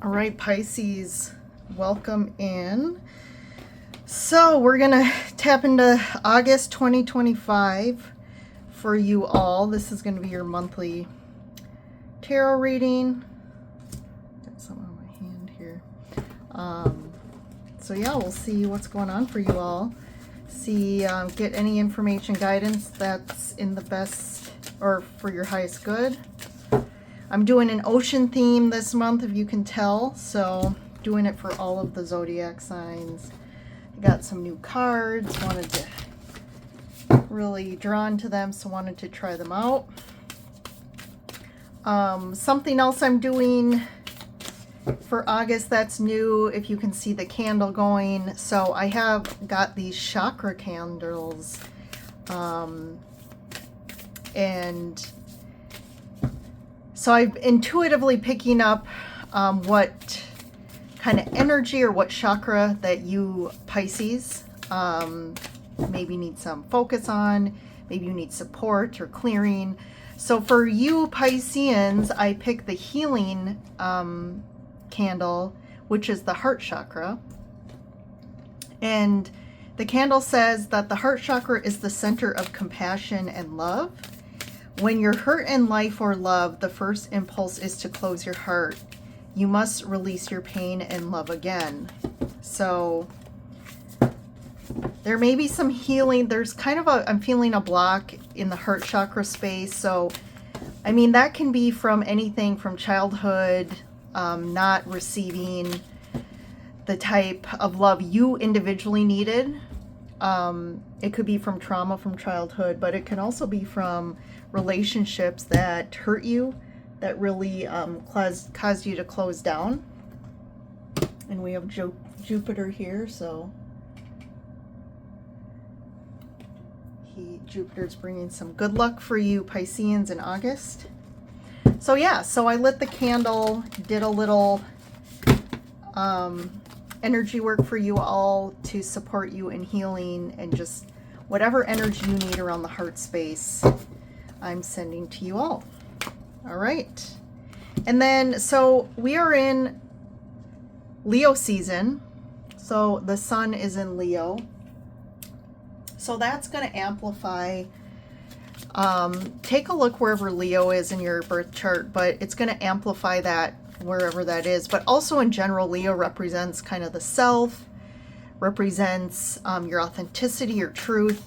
All right, Pisces, welcome in. So we're going to tap into August 2025 for you all. This is going to be your monthly tarot reading. Got some on my hand here. So yeah, we'll see what's going on for you all. See, get any information, guidance that's in the best or for your highest good. I'm doing an ocean theme this month, if you can tell, so doing it for all of the zodiac signs. I got some new cards, wanted to really drawn to them, so wanted to try them out. Something else I'm doing for August that's new, if you can see the candle going. So I have got these chakra candles, and so I'm intuitively picking up what kind of energy or what chakra that you Pisces maybe need some focus on, maybe you need support or clearing. So for you Pisceans, I picked the healing candle, which is the heart chakra. And the candle says that the heart chakra is the center of compassion and love. When you're hurt in life or love, the first impulse is to close your heart. You must release your pain and love again. So there may be some healing. There's kind of I'm feeling a block in the heart chakra space. So, I mean, that can be from anything from childhood, not receiving the type of love you individually needed. It could be from trauma from childhood, but it can also be from relationships that hurt you, that really caused you to close down. And we have Jupiter here, so Jupiter's bringing some good luck for you Pisceans in August. So yeah, so I lit the candle, did a little energy work for you all to support you in healing, and just whatever energy you need around the heart space, I'm sending to you all. All right. And then, so we are in Leo season. So the sun is in Leo. So that's going to amplify. Take a look wherever Leo is in your birth chart, but it's going to amplify that wherever that is. But also in general, Leo represents kind of the self, represents your authenticity, your truth,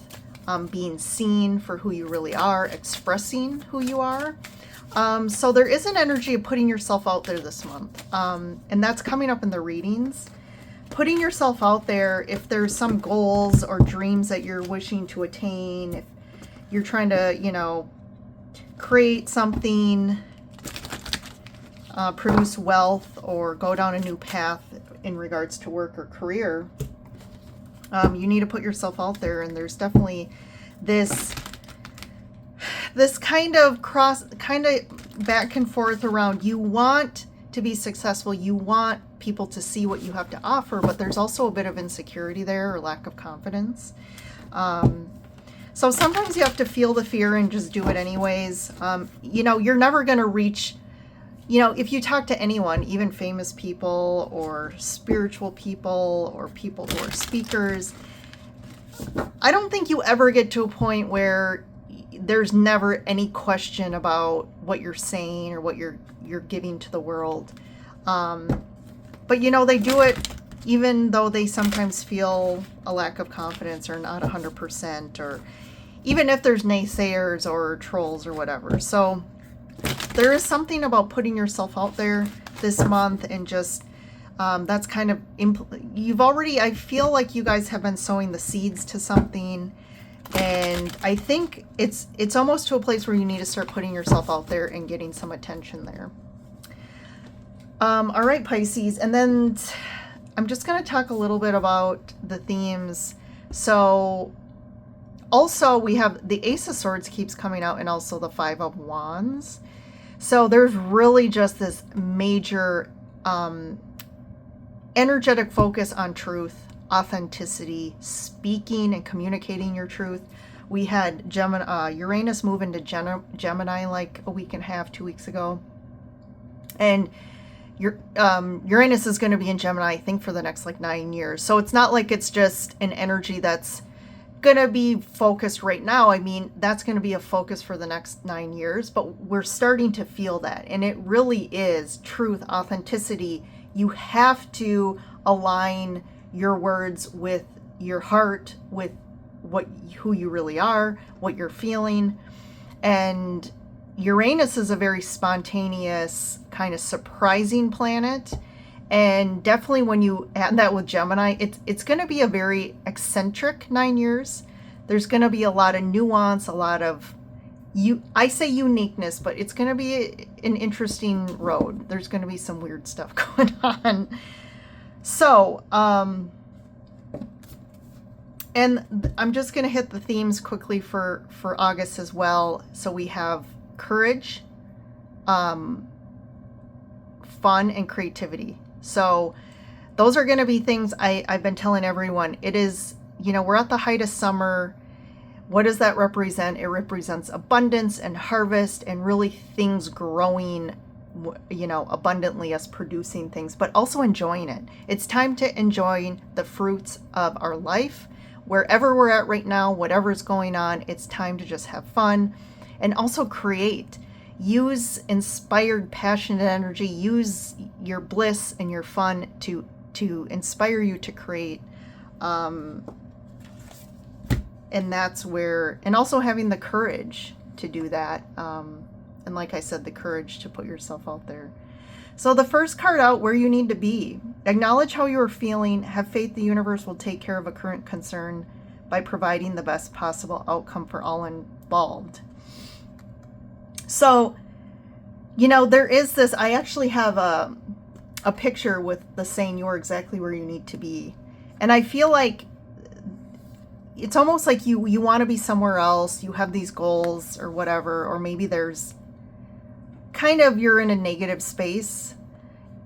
being seen for who you really are, expressing who you are. So there is an energy of putting yourself out there this month. And that's coming up in the readings. Putting yourself out there, if there's some goals or dreams that you're wishing to attain, if you're trying to, you know, create something, produce wealth, or go down a new path in regards to work or career, you need to put yourself out there. And there's definitely this kind of back and forth around, you want to be successful, you want people to see what you have to offer, but there's also a bit of insecurity there, or lack of confidence. So sometimes you have to feel the fear and just do it anyways. You know, you're never going to reach, you know, if you talk to anyone, even famous people or spiritual people or people who are speakers, I don't think you ever get to a point where there's never any question about what you're saying or what you're giving to the world. But you know, they do it even though they sometimes feel a lack of confidence or not 100%, or even if there's naysayers or trolls or whatever. So there is something about putting yourself out there this month, and just that's kind of I feel like you guys have been sowing the seeds to something, and I think it's almost to a place where you need to start putting yourself out there and getting some attention there. All right, Pisces, and then I'm just going to talk a little bit about the themes. So also we have the Ace of Swords keeps coming out, and also the Five of Wands. So there's really just this major energetic focus on truth, authenticity, speaking and communicating your truth. We had Uranus move into Gemini like a week and a half, 2 weeks ago. And Uranus is going to be in Gemini, I think, for the next like 9 years. So it's not like it's just an energy that's going to be focused right now. I mean, that's going to be a focus for the next 9 years, but we're starting to feel that. And it really is truth, authenticity. You have to align your words with your heart, with who you really are, what you're feeling. And Uranus is a very spontaneous, kind of surprising planet. And definitely when you add that with Gemini, it's going to be a very eccentric 9 years. There's going to be a lot of nuance, a lot of, I say uniqueness, but it's going to be an interesting road. There's going to be some weird stuff going on. So, and I'm just going to hit the themes quickly for August as well. So we have courage, fun, and creativity. So those are going to be things I've been telling everyone. It is, we're at the height of summer. What does that represent? It represents abundance and harvest and really things growing, abundantly, us producing things, but also enjoying it. It's time to enjoy the fruits of our life. Wherever we're at right now, whatever's going on, it's time to just have fun and also create. Use inspired, passionate energy. Use your bliss and your fun to inspire you to create. And that's where, and also having the courage to do that. And like I said, the courage to put yourself out there. So the first card out, where you need to be. Acknowledge how you are feeling. Have faith the universe will take care of a current concern by providing the best possible outcome for all involved. So, there is this, I actually have a picture with the saying, you're exactly where you need to be. And I feel like it's almost like you want to be somewhere else. You have these goals or whatever, or maybe there's kind of, you're in a negative space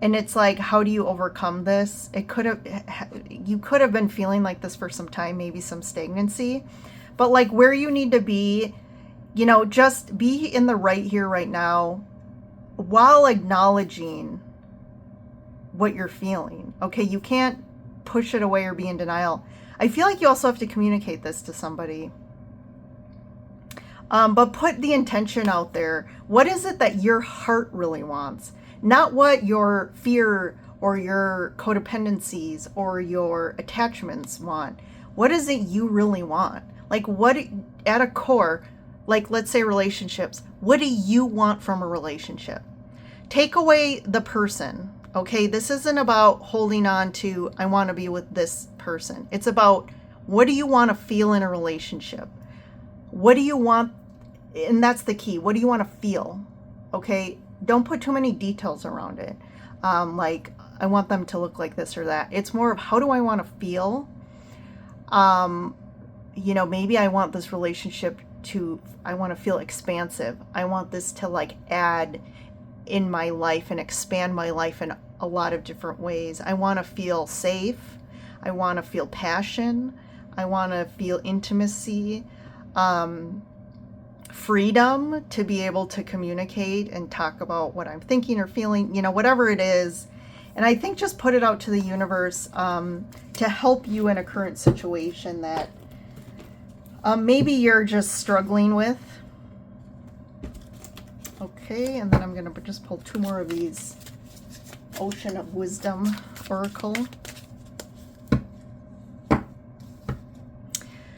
and it's like, how do you overcome this? You could have been feeling like this for some time, maybe some stagnancy, but like where you need to be, just be in the right here, right now, while acknowledging what you're feeling. Okay. You can't push it away or be in denial. I feel like you also have to communicate this to somebody. But put the intention out there. What is it that your heart really wants? Not what your fear or your codependencies or your attachments want. What is it you really want? Like what, at a core, like let's say relationships, what do you want from a relationship? Take away the person. Okay, this isn't about holding on to, I want to be with this person. It's about, what do you want to feel in a relationship? What do you want? And that's the key. What do you want to feel? Okay, don't put too many details around it. Like, I want them to look like this or that. It's more of, how do I want to feel? Maybe I want this relationship to, I want to feel expansive. I want this to like add in my life and expand my life in a lot of different ways. I want to feel safe. I want to feel passion. I want to feel intimacy, freedom to be able to communicate and talk about what I'm thinking or feeling, whatever it is. And I think just put it out to the universe to help you in a current situation that maybe you're just struggling with. Okay, and then I'm going to just pull 2 more of these Ocean of Wisdom Oracle.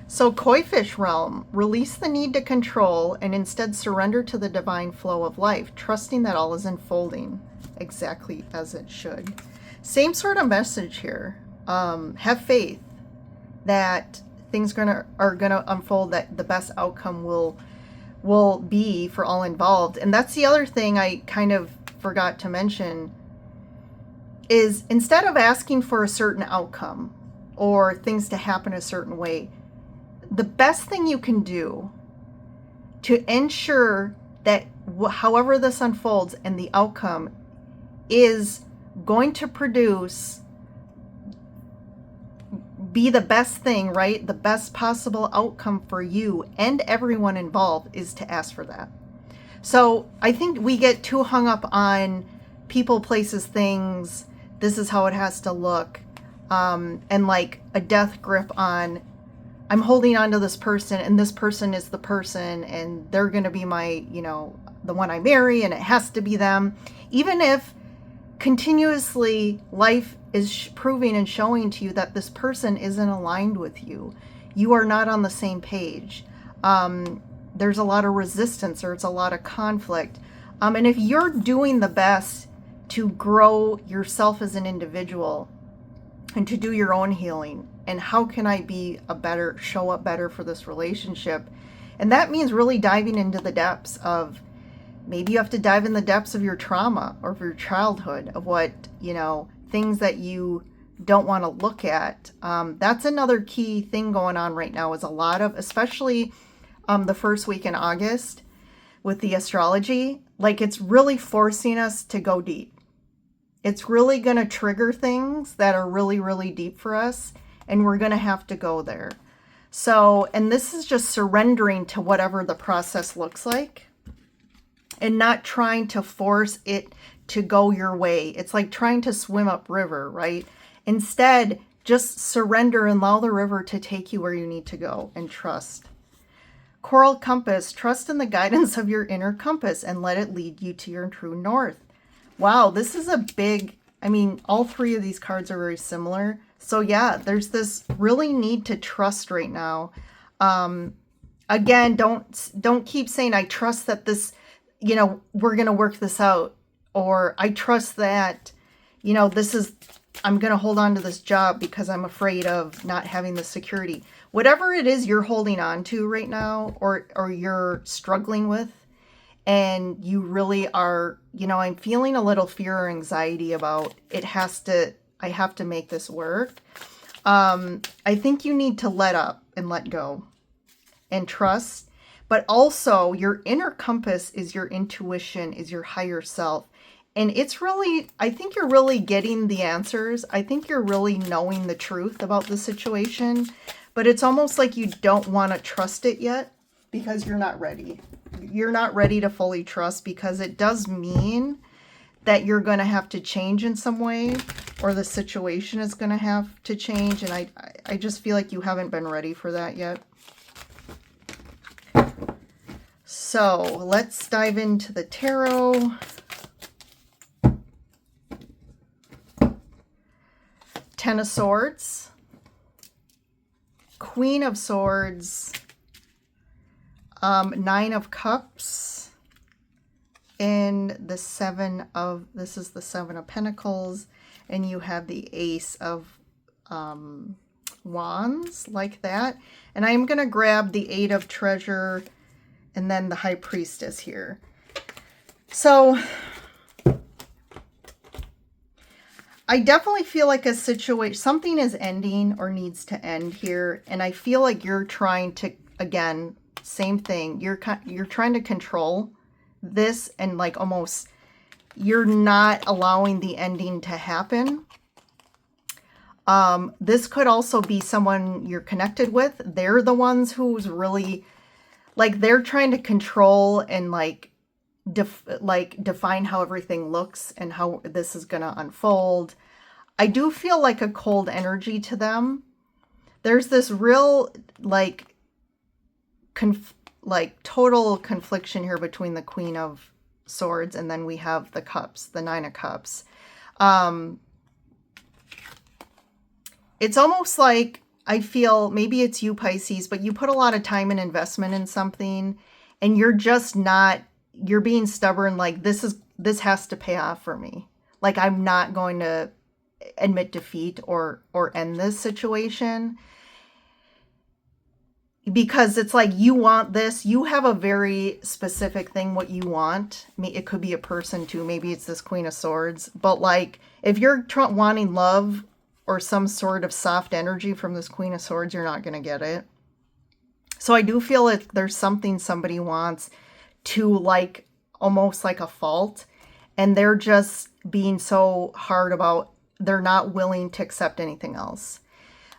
So Koi Fish Realm, release the need to control and instead surrender to the divine flow of life, trusting that all is unfolding exactly as it should. Same sort of message here. Have faith that things are gonna unfold, that the best outcome will be for all involved. And that's the other thing I kind of forgot to mention, is instead of asking for a certain outcome or things to happen a certain way, the best thing you can do to ensure that however this unfolds and the outcome is going to be the best thing, right? The best possible outcome for you and everyone involved is to ask for that. So I think we get too hung up on people, places, things, this is how it has to look, and like a death grip on, I'm holding on to this person, and this person is the person, and they're going to be my, the one I marry, and it has to be them. Even if continuously life is proving and showing to you that this person isn't aligned with you, you are not on the same page. There's a lot of resistance, or it's a lot of conflict. And if you're doing the best to grow yourself as an individual and to do your own healing, and how can I show up better for this relationship? And that means really diving into the depths of, maybe you have to dive in the depths of your trauma or of your childhood, of what, things that you don't want to look at. That's another key thing going on right now, is a lot of, especially the first week in August with the astrology, like it's really forcing us to go deep. It's really going to trigger things that are really, really deep for us, and we're going to have to go there. So, and this is just surrendering to whatever the process looks like, and not trying to force it to go your way. It's like trying to swim upriver, right? Instead, just surrender and allow the river to take you where you need to go, and trust. Coral compass, trust in the guidance of your inner compass and let it lead you to your true north. Wow, this is a big, all three of these cards are very similar. So yeah, there's this really need to trust right now. Again, don't keep saying, I trust that this, we're going to work this out. Or I trust that, I'm going to hold on to this job because I'm afraid of not having the security. Whatever it is you're holding on to right now, or you're struggling with, and you really are, I'm feeling a little fear or anxiety about I have to make this work. I think you need to let up and let go and trust. But also your inner compass is your intuition, is your higher self. And it's really, I think you're really getting the answers. I think you're really knowing the truth about the situation, but it's almost like you don't want to trust it yet because you're not ready. You're not ready to fully trust, because it does mean that you're going to have to change in some way, or the situation is going to have to change. And I just feel like you haven't been ready for that yet. So let's dive into the tarot. Ten of Swords, Queen of Swords, Nine of Cups, and this is the Seven of Pentacles, and you have the Ace of Wands, like that. And I'm going to grab the Eight of Treasure and then the High Priestess here. So I definitely feel like a situation, something is ending or needs to end here. And I feel like you're trying to, again, same thing. You're trying to control this, and like almost you're not allowing the ending to happen. This could also be someone you're connected with. They're the ones who's really, like, they're trying to control and define how everything looks and how this is going to unfold. I do feel like a cold energy to them. There's this real total confliction here between the Queen of Swords, and then we have the Cups, the Nine of Cups. It's almost like, I feel, maybe it's you, Pisces, but you put a lot of time and investment in something, and you're just not, you're being stubborn, like this has to pay off for me. Like, I'm not going to admit defeat or end this situation, because it's like, you want this, you have a very specific thing what you want. It could be a person too, maybe it's this Queen of Swords, but like, if you're wanting love or some sort of soft energy from this Queen of Swords, you're not going to get it. So I do feel like there's something somebody wants to, like, almost like a fault, and they're just being so hard about, they're not willing to accept anything else.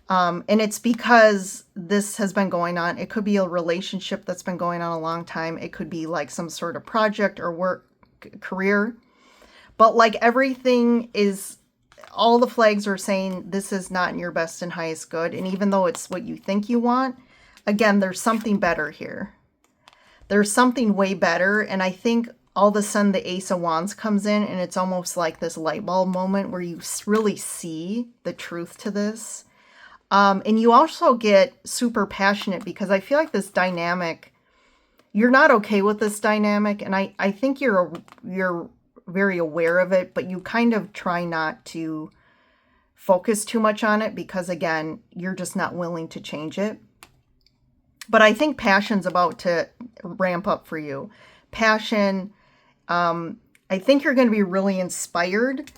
And it's because this has been going on. It could be a relationship that's been going on a long time. It could be like some sort of project or work, career. But like everything is, all the flags are saying this is not in your best and highest good. And even though it's what you think you want, again, there's something better here. There's something way better. And I think all of a sudden the Ace of Wands comes in, and it's almost like this light bulb moment where you really see the truth to this. And you also get super passionate, because I feel like this dynamic, you're not okay with this dynamic. And I think you're very aware of it, but you kind of try not to focus too much on it, because again, you're just not willing to change it. But I think passion's about to ramp up for you. Passion, I think you're going to be really inspired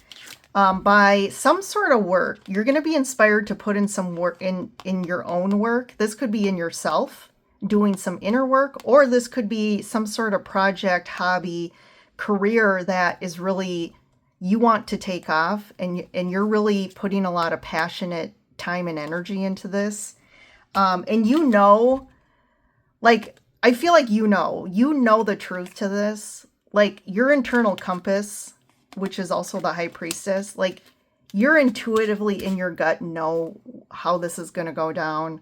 by some sort of work. You're going to be inspired to put in some work in your own work. This could be in yourself, doing some inner work, or this could be some sort of project, hobby, career that is really, you want to take off, and you're really putting a lot of passionate time and energy into this. And you know, like, I feel like you know the truth to this. Like, your internal compass, which is also the High Priestess, like, you're intuitively in your gut know how this is going to go down.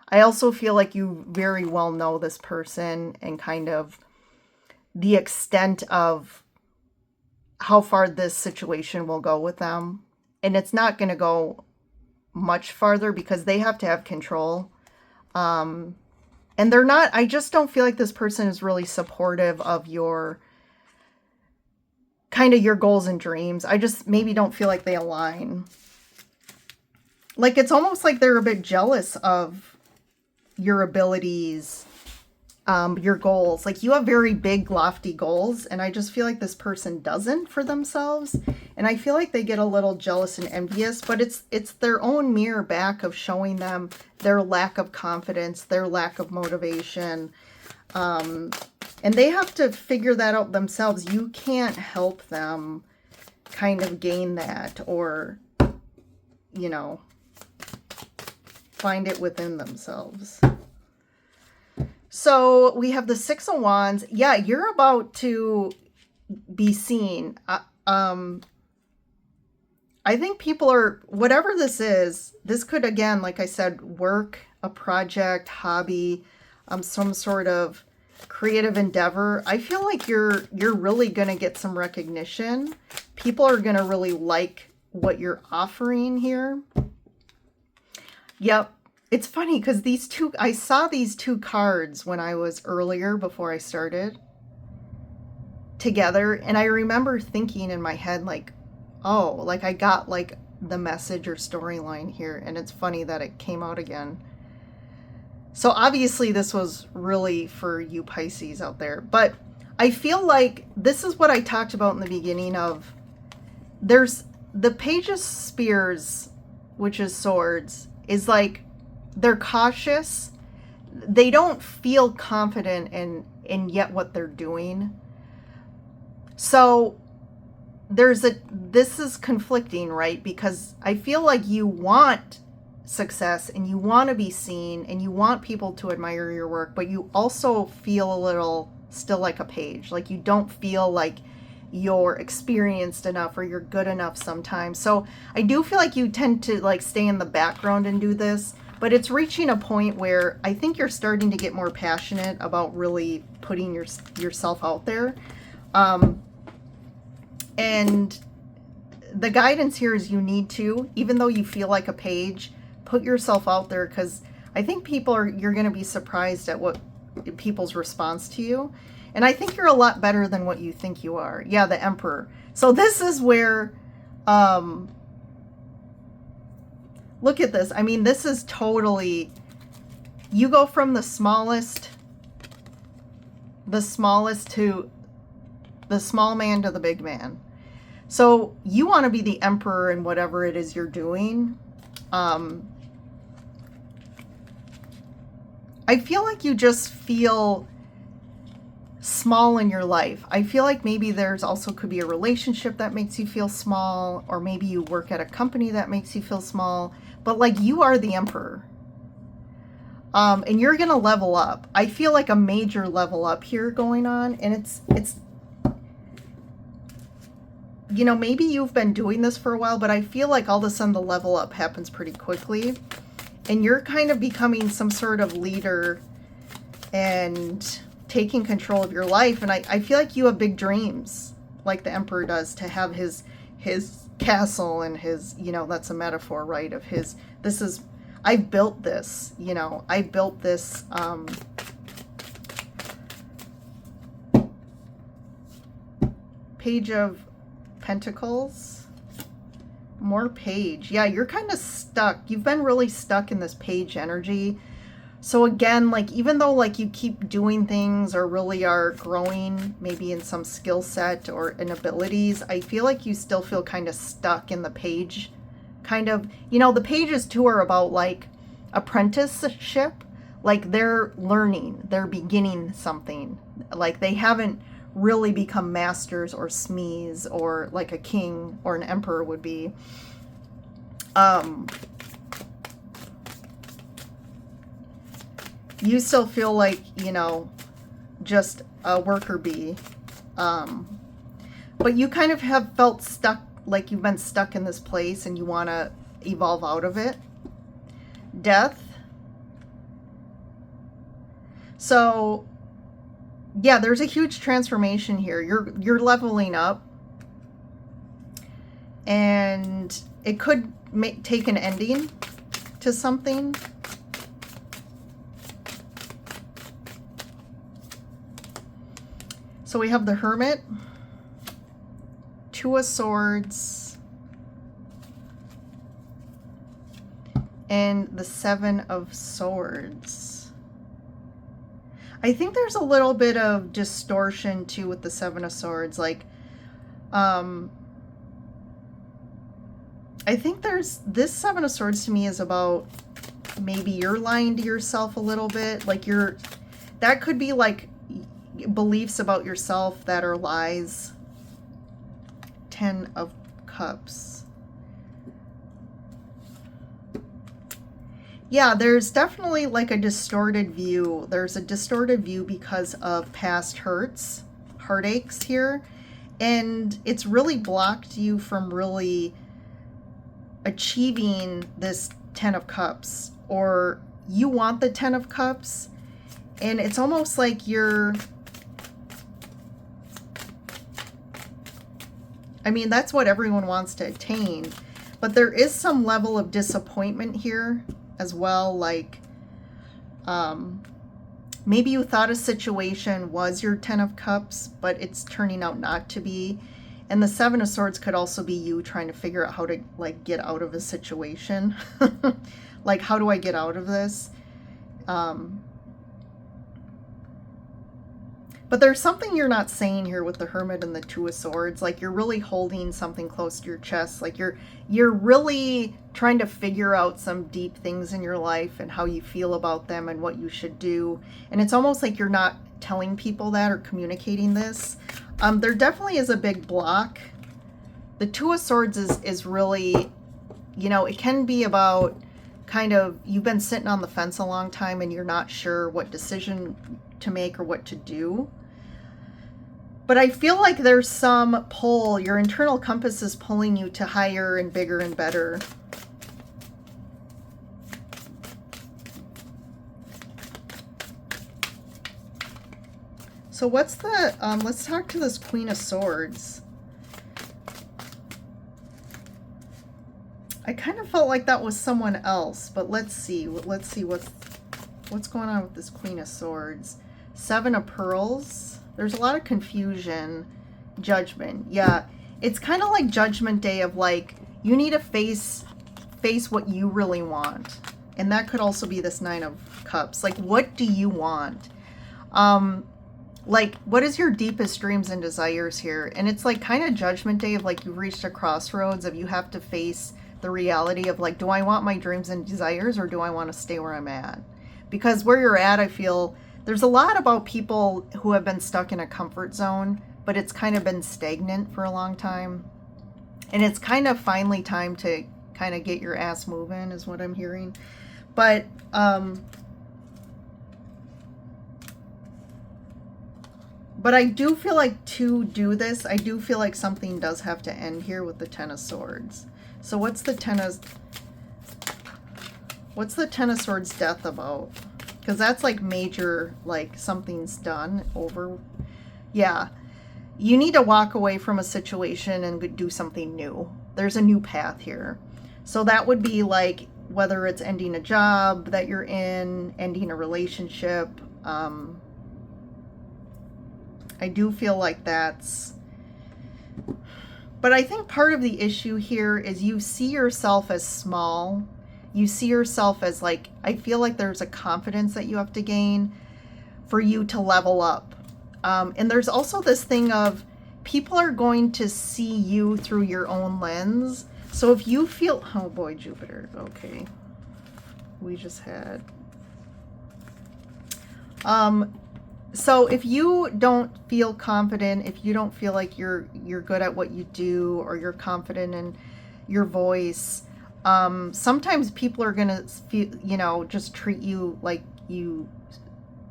I also feel like you very well know this person and kind of the extent of how far this situation will go with them. And it's not going to go much farther, because they have to have control. And they're not, I just don't feel like this person is really supportive of your kind of your goals and dreams. I just maybe don't feel like they align. Like, it's almost like they're a bit jealous of your abilities, your goals. Like, you have very big, lofty goals, and I just feel like this person doesn't for themselves. And I feel like they get a little jealous and envious, but it's their own mirror back of showing them their lack of confidence, their lack of motivation. And they have to figure that out themselves. You can't help them kind of gain that, or, you know, find it within themselves. So we have the Six of Wands. Yeah, you're about to be seen. I think people are, whatever this is, this could, again, like I said, work, a project, hobby, some sort of creative endeavor. I feel like you're really going to get some recognition. People are going to really like what you're offering here. Yep. It's funny because I saw these two cards when I was earlier, before I started, together. And I remember thinking in my head, like, oh, like I got like the message or storyline here. And it's funny that it came out again. So obviously this was really for you Pisces out there. But I feel like this is what I talked about in the beginning of, there's the Page of Spears, which is swords, is like, they're cautious. They don't feel confident in yet what they're doing. So this is conflicting, right? Because I feel like you want success and you want to be seen and you want people to admire your work, but you also feel a little still like a page. Like, you don't feel like you're experienced enough or you're good enough sometimes. So I do feel like you tend to like stay in the background and do this. But it's reaching a point where I think you're starting to get more passionate about really putting yourself out there. And the guidance here is you need to, even though you feel like a page, put yourself out there, because I think you're going to be surprised at what people's response to you. And I think you're a lot better than what you think you are. Yeah, the Emperor. So this is where... look at this. I mean, this is totally, you go from the smallest to the small man to the big man. So you want to be the emperor in whatever it is you're doing. I feel like you just feel small in your life. I feel like maybe there's also could be a relationship that makes you feel small, or maybe you work at a company that makes you feel small. But like, you are the emperor. And you're going to level up. I feel like a major level up here going on. And you know, maybe you've been doing this for a while, but I feel like all of a sudden the level up happens pretty quickly. And you're kind of becoming some sort of leader and taking control of your life. And I feel like you have big dreams, like the Emperor does, to have his castle and his, you know, that's a metaphor, right? Of his, this is, I built this, you know, I built this, Page of Pentacles, more Page. Yeah, you're kind of stuck. You've been really stuck in this Page energy. So again, like, even though like you keep doing things or really are growing maybe in some skill set or in abilities, I feel like you still feel kind of stuck in the Page kind of, you know, the Pages too are about like apprenticeship, like they're learning, they're beginning something, like they haven't really become masters or smees or like a king or an emperor would be. You still feel like, you know, just a worker bee. But you kind of have felt stuck, like you've been stuck in this place and you want to evolve out of it. Death. So yeah, there's a huge transformation here. You're leveling up, and it could take an ending to something. So we have the Hermit, Two of Swords, and the Seven of Swords. I think there's a little bit of distortion too with the Seven of Swords. Like, I think there's, this Seven of Swords to me is about maybe you're lying to yourself a little bit. Like that could be like beliefs about yourself that are lies. Ten of Cups. Yeah, there's definitely like a distorted view. There's a distorted view because of past heartaches here. And it's really blocked you from really achieving this Ten of Cups. Or you want the Ten of Cups, and it's almost like you're, I mean, that's what everyone wants to attain. But there is some level of disappointment here as well, like maybe you thought a situation was your Ten of Cups, but it's turning out not to be. And the Seven of Swords could also be you trying to figure out how to like get out of a situation. Like, how do I get out of this? But there's something you're not saying here with the Hermit and the Two of Swords. Like, you're really holding something close to your chest. Like, you're really trying to figure out some deep things in your life and how you feel about them and what you should do. And it's almost like you're not telling people that or communicating this. There definitely is a big block. The Two of Swords is really, you know, it can be about kind of, you've been sitting on the fence a long time and you're not sure what decision to make or what to do. But I feel like there's some pull, your internal compass is pulling you to higher and bigger and better. So what's the, let's talk to this Queen of Swords. I kind of felt like that was someone else, but let's see what's going on with this Queen of Swords. Seven of Pearls. There's a lot of confusion. Judgment. Yeah, it's kind of like Judgment Day of like, you need to face what you really want. And that could also be this Nine of Cups. Like, what do you want? Like, what is your deepest dreams and desires here? And it's like kind of Judgment Day of like, you've reached a crossroads of you have to face the reality of like, do I want my dreams and desires or do I want to stay where I'm at? Because where you're at, I feel there's a lot about people who have been stuck in a comfort zone, but it's kind of been stagnant for a long time. And it's kind of finally time to kind of get your ass moving is what I'm hearing. But But I do feel like to do this, I do feel like something does have to end here with the Ten of Swords. So what's the Ten of Swords death about? Because that's like major, like something's done, over. Yeah. You need to walk away from a situation and do something new. There's a new path here. So that would be like, whether it's ending a job that you're in, ending a relationship. I do feel like that's, but I think part of the issue here is you see yourself as small. You see yourself as like, I feel like there's a confidence that you have to gain for you to level up. And there's also this thing of people are going to see you through your own lens. So if you feel, oh boy, Jupiter, okay. We just had, so if you don't feel confident, if you don't feel like you're good at what you do, or you're confident in your voice, sometimes people are gonna feel, you know, just treat you like you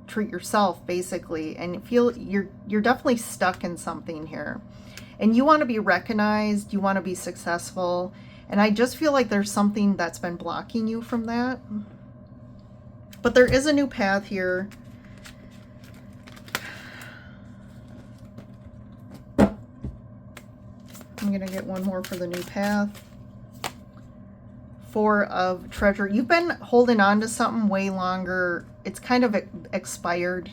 treat yourself, basically, and feel you're definitely stuck in something here, and you want to be recognized, you want to be successful, and I just feel like there's something that's been blocking you from that. But there is a new path here. I'm going to get one more for the new path. Four of Treasure. You've been holding on to something way longer. It's kind of expired.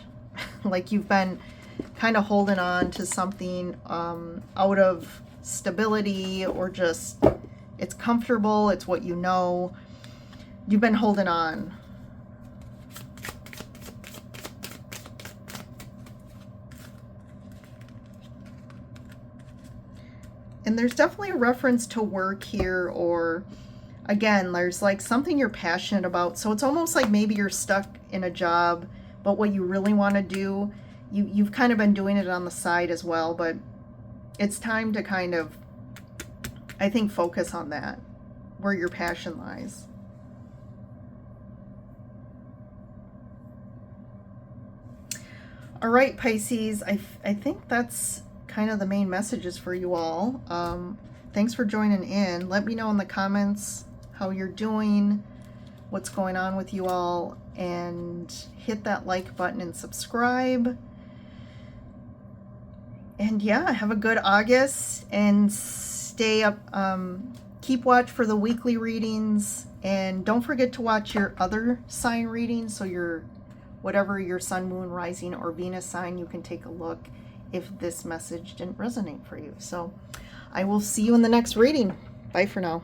Like you've been kind of holding on to something out of stability, or just it's comfortable. It's what you know. You've been holding on. And there's definitely a reference to work here, or again, there's like something you're passionate about. So it's almost like maybe you're stuck in a job, but what you really want to do, you've kind of been doing it on the side as well, but it's time to kind of, I think, focus on that, where your passion lies. All right, Pisces, I think that's kind of the main messages for you all. Thanks for joining in. Let me know in the comments how you're doing, what's going on with you all, and hit that like button and subscribe. And yeah, have a good August, and stay up, keep watch for the weekly readings, and don't forget to watch your other sign readings. So your, whatever your sun, moon, rising, or Venus sign, you can take a look if this message didn't resonate for you. So I will see you in the next reading. Bye for now.